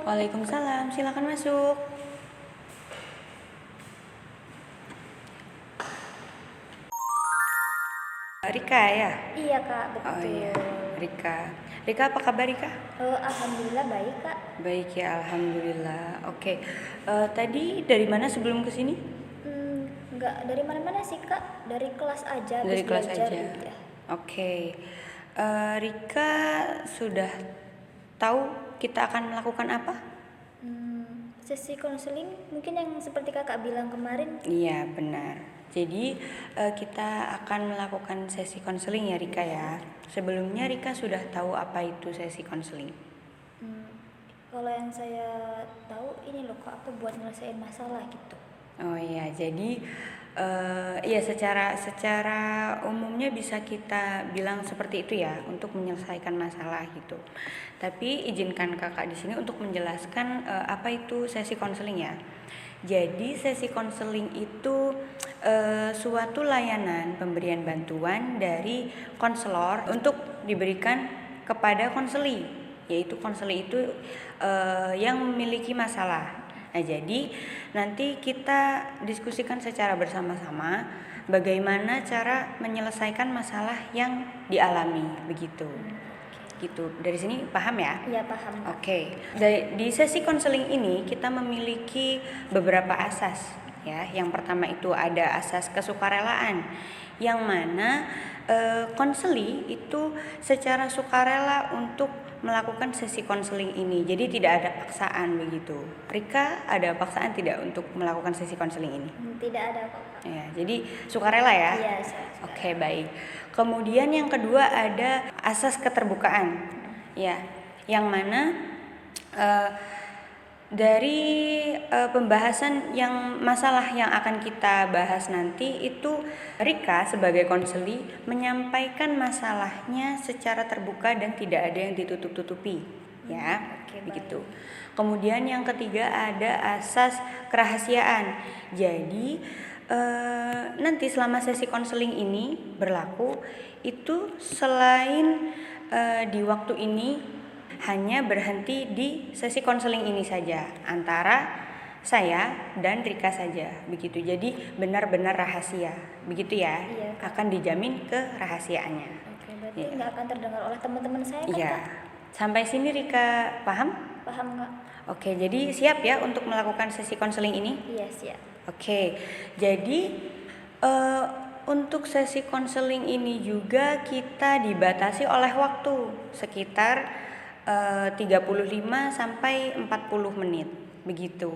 Waalaikumsalam, silakan masuk. Rika ya? Iya kak, betul. Oh iya, Rika. Rika apa kabar Rika? Alhamdulillah baik kak. Baik ya, alhamdulillah. Oke, tadi dari mana sebelum kesini? Nggak dari mana-mana sih kak, dari kelas aja. Dari kelas belajar, aja. Ya. Oke, Rika sudah tahu kita akan melakukan apa? Sesi konseling mungkin yang seperti kakak bilang kemarin. Iya benar. Jadi kita akan melakukan sesi konseling ya Rika ya. Sebelumnya Rika sudah tahu apa itu sesi konseling? Kalau yang saya tahu ini loh kak, apa buat nyelesain masalah gitu. Oh iya, jadi ya secara umumnya bisa kita bilang seperti itu ya untuk menyelesaikan masalah gitu. Tapi izinkan kakak di sini untuk menjelaskan apa itu sesi konseling ya. Jadi sesi konseling itu suatu layanan pemberian bantuan dari konselor untuk diberikan kepada konseli, yaitu konseli itu yang memiliki masalah. Nah, jadi nanti kita diskusikan secara bersama-sama bagaimana cara menyelesaikan masalah yang dialami begitu. Gitu. Dari sini paham ya? Iya paham. Oke. Di sesi konseling ini kita memiliki beberapa asas ya. Yang pertama itu ada asas kesukarelaan, yang mana konseli itu secara sukarela untuk melakukan sesi konseling ini. Jadi tidak ada paksaan begitu. Rika ada paksaan tidak untuk melakukan sesi konseling ini? Tidak ada kok. Ya, jadi sukarela ya? Iya, sukarela. Oke, baik. Kemudian yang kedua ada asas keterbukaan. Ya, yang mana dari pembahasan yang masalah yang akan kita bahas nanti itu Rika sebagai konseli menyampaikan masalahnya secara terbuka dan tidak ada yang ditutup-tutupi ya. Oke, begitu. baik. Kemudian yang ketiga ada asas kerahasiaan. Jadi nanti selama sesi konseling ini berlaku itu selain di waktu ini hanya berhenti di sesi konseling ini saja antara saya dan Rika saja begitu. Jadi benar-benar rahasia begitu ya. Iya. Akan dijamin kerahasiaannya. Oke, berarti nggak akan terdengar oleh teman-teman saya kan Iya. kak? Sampai sini Rika paham? Paham kak? Oke, jadi siap ya untuk melakukan sesi konseling ini? Iya siap. Oke, jadi untuk sesi konseling ini juga kita dibatasi oleh waktu sekitar 35 sampai 40 menit begitu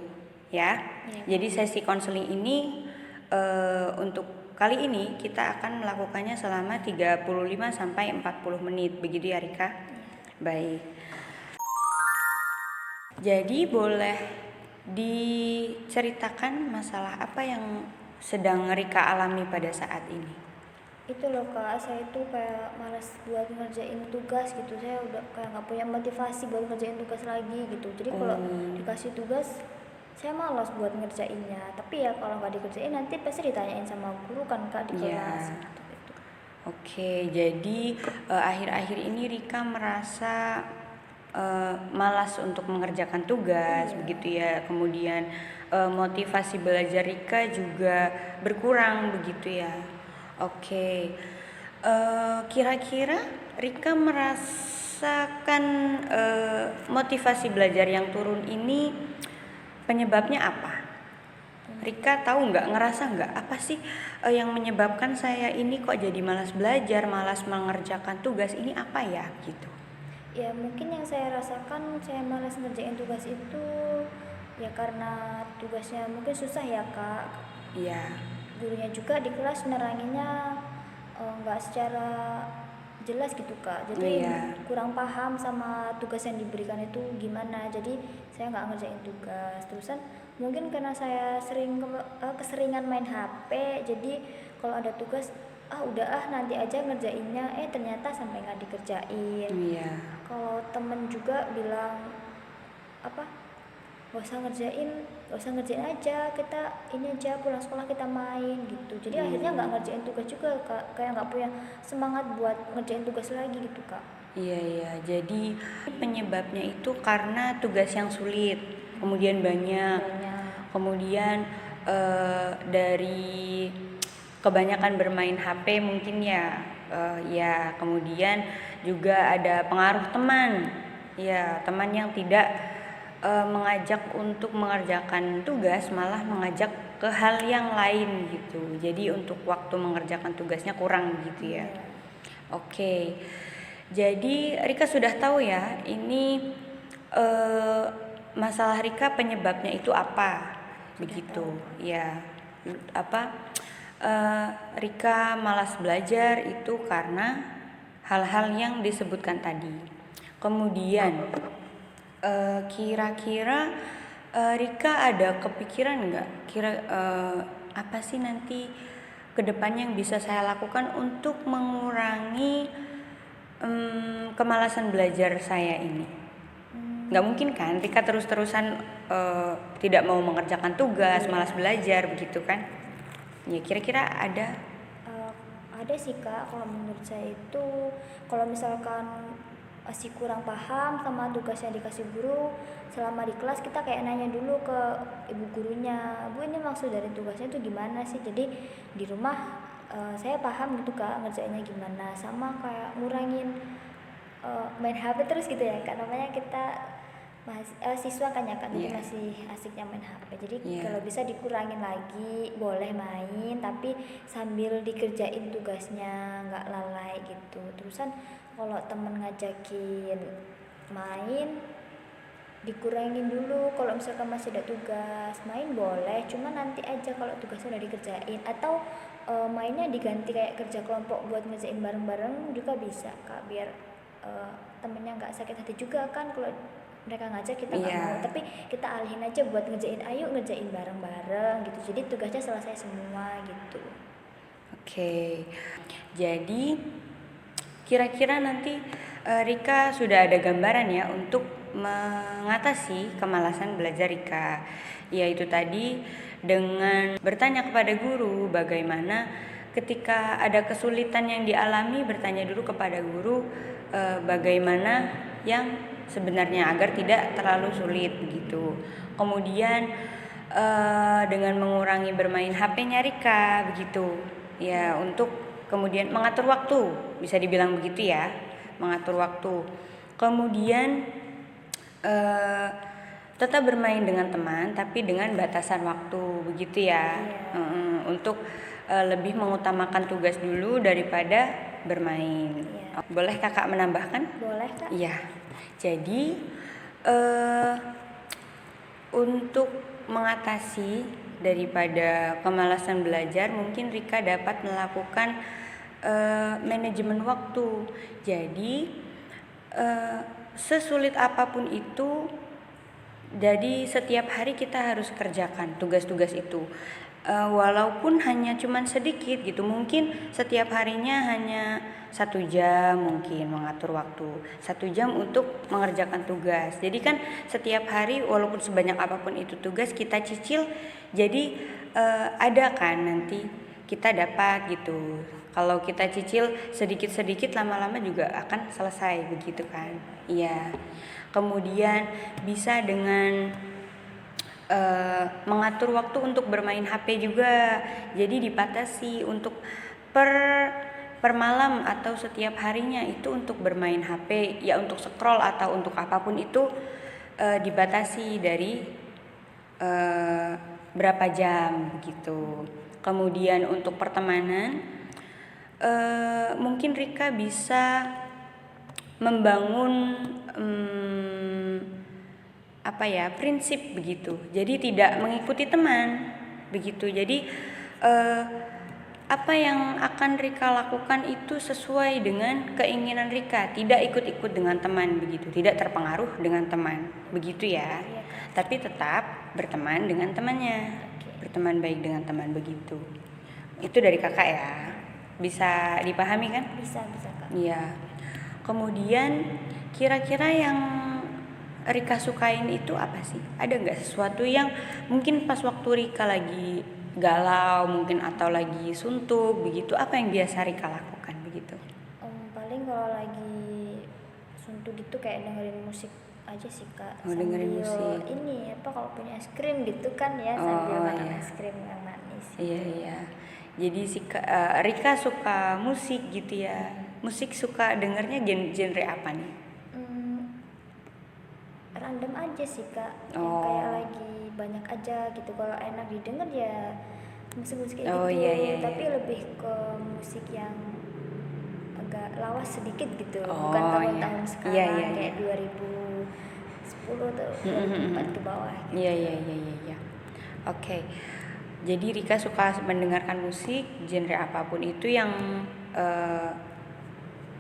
ya. Jadi sesi konseling ini untuk kali ini kita akan melakukannya selama 35 sampai 40 menit begitu ya Rika? Baik. Jadi boleh diceritakan masalah apa yang sedang Rika alami pada saat ini? Itu loh kak, saya itu kayak malas buat ngerjain tugas gitu. Saya udah kayak nggak punya motivasi buat ngerjain tugas lagi gitu. Jadi kalau dikasih tugas saya malas buat ngerjainnya. Tapi ya kalau nggak dikerjain nanti pasti ditanyain sama guru kan kak di kelas gitu. Oke, jadi akhir-akhir ini Rika merasa malas untuk mengerjakan tugas begitu ya. Kemudian motivasi belajar Rika juga berkurang begitu ya. Oke, kira-kira Rika merasakan motivasi belajar yang turun ini penyebabnya apa? Rika tahu nggak, ngerasa nggak apa sih yang menyebabkan saya ini kok jadi malas belajar, malas mengerjakan tugas ini apa ya gitu? Ya mungkin yang saya rasakan saya malas ngerjain tugas itu ya karena tugasnya mungkin susah ya kak. Iya. Gurunya juga di kelas neranginnya nggak secara jelas gitu kak, jadi kurang paham sama tugas yang diberikan itu gimana, jadi saya nggak ngerjain tugas. Terusan mungkin karena saya keseringan main HP, jadi kalau ada tugas udah nanti aja ngerjainnya, ternyata sampai nggak dikerjain. Kalau temen juga bilang gak usah ngerjain aja, kita ini aja pulang sekolah kita main gitu. Jadi akhirnya nggak ngerjain tugas juga kak, kayak nggak punya semangat buat ngerjain tugas lagi gitu kak. Iya, jadi penyebabnya itu karena tugas yang sulit, kemudian banyak. Kemudian dari kebanyakan bermain HP mungkin ya, ya kemudian juga ada pengaruh teman, ya teman yang tidak mengajak untuk mengerjakan tugas, malah mengajak ke hal yang lain gitu. Jadi untuk waktu mengerjakan tugasnya kurang gitu ya. Oke. Jadi Rika sudah tahu ya, ini masalah Rika penyebabnya itu apa, begitu ya. Rika malas belajar itu karena hal-hal yang disebutkan tadi. Kemudian kira-kira Rika ada kepikiran nggak apa sih nanti kedepannya yang bisa saya lakukan untuk mengurangi kemalasan belajar saya ini? Nggak mungkin kan Rika terus-terusan tidak mau mengerjakan tugas, malas belajar begitu kan? Ya kira-kira ada? Ada sih kak, kalau menurut saya itu kalau misalkan masih kurang paham sama tugas yang dikasih guru, selama di kelas kita kayak nanya dulu ke ibu gurunya, Bu ini maksud dari tugasnya itu gimana sih, jadi di rumah saya paham gitu kak ngerjainnya gimana, sama kayak ngurangin main HP terus gitu ya kak, namanya kita siswa kan ya kan, jadi masih asiknya main HP, jadi kalau bisa dikurangin lagi, boleh main tapi sambil dikerjain tugasnya, nggak lalai gitu. Terusan kalau temen ngajakin main dikurangin dulu, kalau misalkan masih ada tugas main boleh, cuma nanti aja kalau tugasnya udah dikerjain, atau mainnya diganti kayak kerja kelompok buat ngerjain bareng-bareng juga bisa kak, biar temennya nggak sakit hati juga kan kalau mereka ngajak kita nggak mau, tapi kita alihin aja buat ngerjain, ayo ngerjain bareng-bareng gitu, jadi tugasnya selesai semua gitu. Oke, jadi kira-kira nanti Rika sudah ada gambaran ya untuk mengatasi kemalasan belajar Rika, yaitu tadi dengan bertanya kepada guru bagaimana ketika ada kesulitan yang dialami, bertanya dulu kepada guru bagaimana yang sebenarnya agar tidak terlalu sulit begitu. Kemudian dengan mengurangi bermain HP-nya Rika begitu ya, untuk kemudian mengatur waktu, bisa dibilang begitu ya, mengatur waktu. Kemudian tetap bermain dengan teman tapi dengan batasan waktu begitu ya. Untuk lebih mengutamakan tugas dulu daripada bermain. Boleh kakak menambahkan? Boleh kak. Iya. Jadi untuk mengatasi daripada kemalasan belajar, mungkin Rika dapat melakukan manajemen waktu. Jadi sesulit apapun itu, jadi setiap hari kita harus kerjakan tugas-tugas itu. Walaupun hanya cuman sedikit gitu, mungkin setiap harinya hanya 1 jam, mungkin mengatur waktu 1 jam untuk mengerjakan tugas. Jadi kan setiap hari walaupun sebanyak apapun itu tugas kita cicil, jadi ada kan nanti kita dapat gitu. Kalau kita cicil sedikit-sedikit, lama-lama juga akan selesai begitu kan. Iya. Kemudian bisa dengan mengatur waktu untuk bermain HP juga, jadi dibatasi untuk per malam atau setiap harinya itu untuk bermain HP ya, untuk scroll atau untuk apapun itu dibatasi dari berapa jam gitu. Kemudian untuk pertemanan mungkin Rika bisa membangun prinsip begitu. Jadi tidak mengikuti teman begitu. Jadi apa yang akan Rika lakukan itu sesuai dengan keinginan Rika, tidak ikut-ikut dengan teman begitu, tidak terpengaruh dengan teman begitu ya. Tapi tetap berteman dengan temannya, berteman baik dengan teman begitu. Itu dari kakak ya, bisa dipahami kan? Bisa kak. Iya. Kemudian kira-kira yang Rika sukain itu apa sih? Ada nggak sesuatu yang mungkin pas waktu Rika lagi galau mungkin atau lagi suntuk begitu, apa yang biasa Rika lakukan begitu? Paling kalau lagi suntuk gitu kayak dengerin musik aja sih kak, Oh, dengerin sambil musik. ini apa kalau punya es krim gitu kan ya, sambil makan es krim yang manis Iya gitu. iya. Jadi Rika suka musik gitu ya. Musik suka dengernya genre apa nih? Random aja sih kak, yang Oh. kayak lagi banyak aja gitu, kalau enak didengar ya musik-musik kayak Oh, gitu. iya. Tapi lebih ke musik yang agak lawas sedikit gitu, Oh, bukan iya. tahun-tahun sekarang Iya. kayak 2010 atau 2004 ke bawah gitu. Iya. Oke. Jadi Rika suka mendengarkan musik genre apapun itu eh,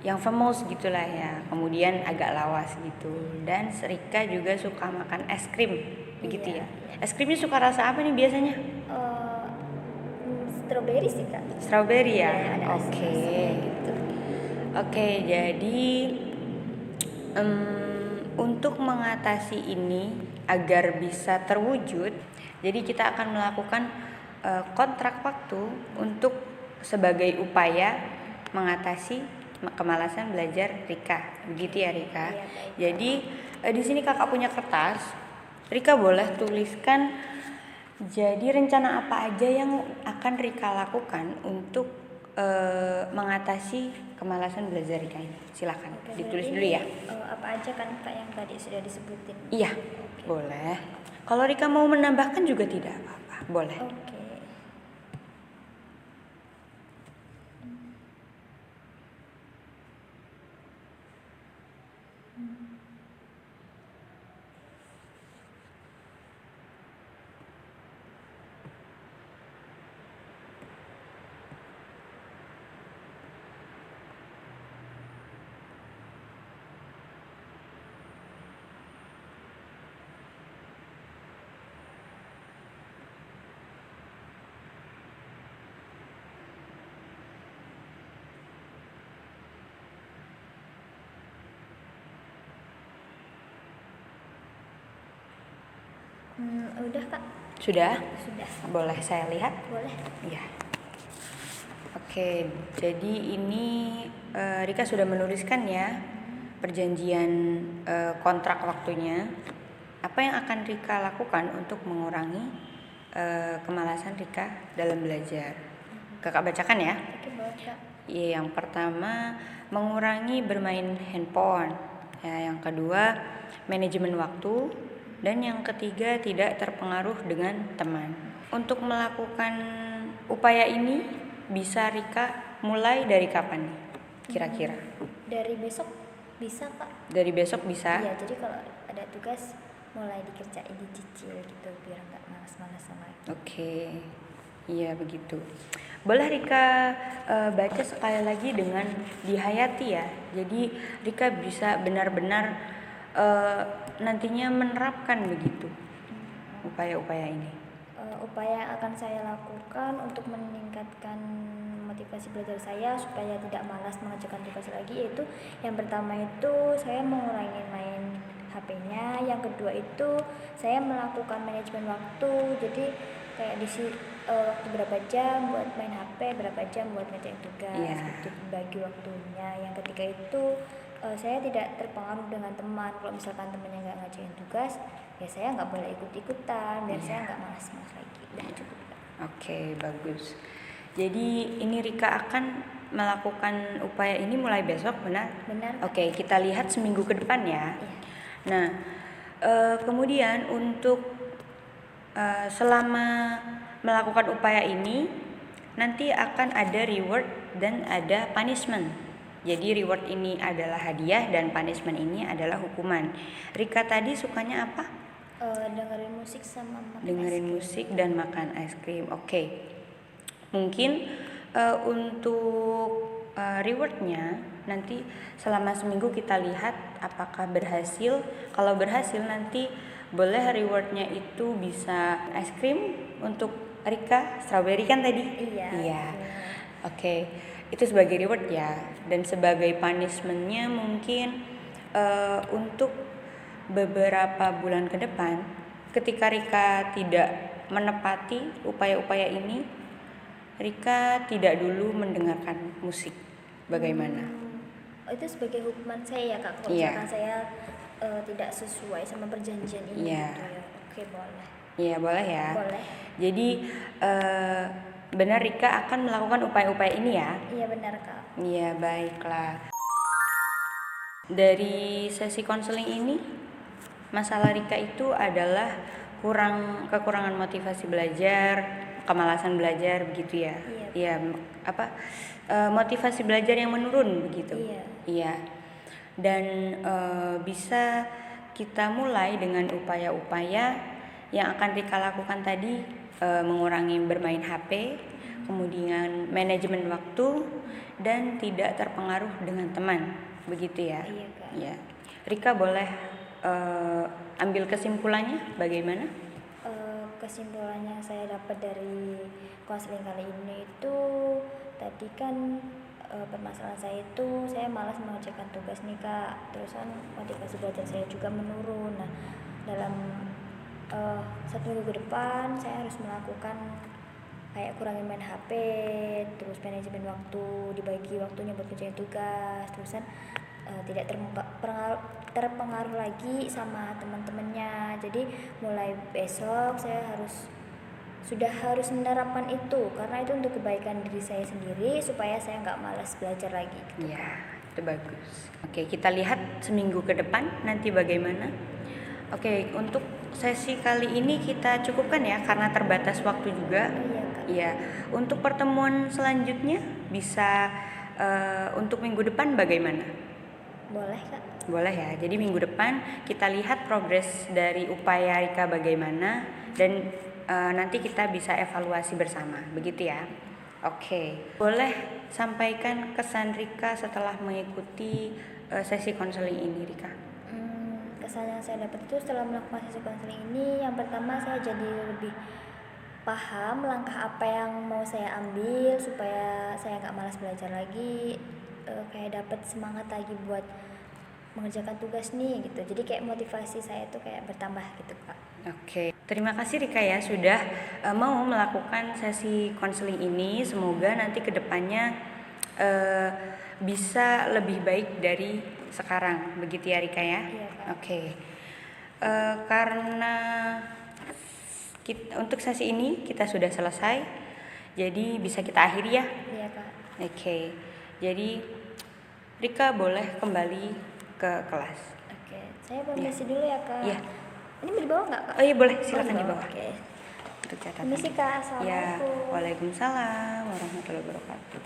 yang famous gitulah ya. Kemudian agak lawas gitu. Dan Rika juga suka makan es krim begitu Iya. ya. Es krimnya suka rasa apa nih biasanya? Strawberry sih kak. Strawberry ya. Iya, ada Oke. asam-asamnya gitu. Oke, jadi untuk mengatasi ini agar bisa terwujud, jadi kita akan melakukan kontrak waktu untuk sebagai upaya mengatasi kemalasan belajar Rika. Begitu ya Rika. Iya, baik. Jadi di sini kakak punya kertas. Rika boleh tuliskan jadi rencana apa aja yang akan Rika lakukan untuk mengatasi kemalasan belajar Rika ini. Silakan Oke, ditulis berarti dulu ya. apa aja kan kak yang tadi sudah disebutin? Iya, boleh. Kalau Rika mau menambahkan juga tidak apa-apa, boleh. Oke. Udah kak? Sudah? Sudah. Boleh saya lihat? Boleh. Iya. Oke, jadi ini Rika sudah menuliskan ya perjanjian kontrak waktunya. Apa yang akan Rika lakukan untuk mengurangi kemalasan Rika dalam belajar? Kakak bacakan ya. Oke, boleh kak. Iya, yang pertama mengurangi bermain handphone. Ya, yang kedua manajemen waktu, dan yang ketiga tidak terpengaruh dengan teman. Untuk melakukan upaya ini bisa Rika mulai dari kapan nih kira-kira? Dari besok bisa kak? Dari besok bisa? Iya, jadi kalau ada tugas mulai dikerjain, dicicil gitu biar nggak malas-malasan lagi. Oke, iya begitu. Boleh Rika baca sekali lagi dengan dihayati ya. Jadi Rika bisa benar-benar nantinya menerapkan begitu upaya-upaya ini. Upaya yang akan saya lakukan untuk meningkatkan motivasi belajar saya supaya tidak malas mengerjakan tugas lagi, yaitu yang pertama itu saya mengurangi main HP-nya, yang kedua itu saya melakukan manajemen waktu, jadi kayak waktu berapa jam buat main HP, berapa jam buat ngerjain tugas, gitu, bagi waktunya. Yang ketiga itu saya tidak terpengaruh dengan teman. Kalau misalkan temannya nggak ngerjain tugas, ya saya nggak boleh ikut-ikutan biar saya nggak malas-malas lagi. Udah cukup. Oke, bagus. Jadi ini Rika akan melakukan upaya ini mulai besok, benar? Benar. Oke, kita lihat seminggu ke depan ya. Iya. Nah, kemudian untuk selama melakukan upaya ini nanti akan ada reward dan ada punishment. Jadi reward ini adalah hadiah dan punishment ini adalah hukuman. Rika tadi sukanya apa? Dengerin musik sama makan Dengerin musik dan makan es krim. Oke. Mungkin untuk rewardnya nanti selama seminggu kita lihat apakah berhasil. Kalau berhasil nanti boleh rewardnya itu bisa es krim untuk Rika, strawberry kan tadi? Iya. Oke, itu sebagai reward ya. Dan sebagai punishmentnya mungkin untuk beberapa bulan ke depan, ketika Rika tidak menepati upaya-upaya ini, Rika tidak dulu mendengarkan musik. Bagaimana? Itu sebagai hukuman saya ya Kak, kalau Iya. misalkan saya tidak sesuai sama perjanjian ini Iya. gitu ya. Oke, boleh. Iya, boleh ya. Boleh. Jadi benar Rika akan melakukan upaya-upaya ini ya? Iya benar Kak. Iya, baiklah. Dari sesi konseling ini, masalah Rika itu adalah kekurangan motivasi belajar, kemalasan belajar begitu ya. Iya. Motivasi belajar yang menurun begitu. Iya. Iya. Dan bisa kita mulai dengan upaya-upaya yang akan Rika lakukan tadi, mengurangi bermain HP, kemudian manajemen waktu, dan tidak terpengaruh dengan teman. Begitu ya. Iya Kak. Ya. Rika boleh ambil kesimpulannya bagaimana? Kesimpulannya saya dapat dari konseling kali ini itu tadi kan permasalahan saya itu saya malas mengerjakan tugas nih Kak, terusan motivasi belajar saya juga menurun. Nah, dalam 1 minggu ke depan saya harus melakukan kayak kurangi main HP, terus manajemen waktu, dibagi waktunya buat kerjain tugas, terusan tidak terpengaruh lagi sama teman-temannya. Jadi mulai besok saya sudah harus menerapkan itu, karena itu untuk kebaikan diri saya sendiri supaya saya nggak malas belajar lagi gitu. Ya, itu bagus. Oke, kita lihat seminggu ke depan nanti bagaimana. Oke, untuk sesi kali ini kita cukupkan ya karena terbatas waktu juga. Iya Kak. Iya, untuk pertemuan selanjutnya bisa untuk minggu depan bagaimana? Boleh Kak. Boleh ya. Jadi minggu depan kita lihat progres dari upaya Rika bagaimana dan nanti kita bisa evaluasi bersama. Begitu ya. Oke. Boleh sampaikan kesan Rika setelah mengikuti sesi konseling ini, Rika? Kesan yang saya dapat itu setelah melakukan sesi konseling ini, yang pertama saya jadi lebih paham langkah apa yang mau saya ambil supaya saya nggak malas belajar lagi, kayak dapat semangat lagi buat mengerjakan tugas nih gitu. Jadi kayak motivasi saya tuh kayak bertambah gitu Kak. Oke, terima kasih Rika ya sudah mau melakukan sesi konseling ini. Semoga nanti kedepannya bisa lebih baik dari sekarang, begitu ya Rika ya? Iya Kak. Oke, karena untuk sesi ini kita sudah selesai, jadi bisa kita akhiri ya? Iya Kak. Oke, jadi Rika boleh kembali ke kelas. Oke, saya permisi dulu ya Kak. Iya. Ini mau dibawa nggak Kak? Oh iya boleh, silakan dibawa. Oke. Untuk catatan. Permisi Kak, Ya, assalamualaikum. waalaikumsalam warahmatullahi wabarakatuh.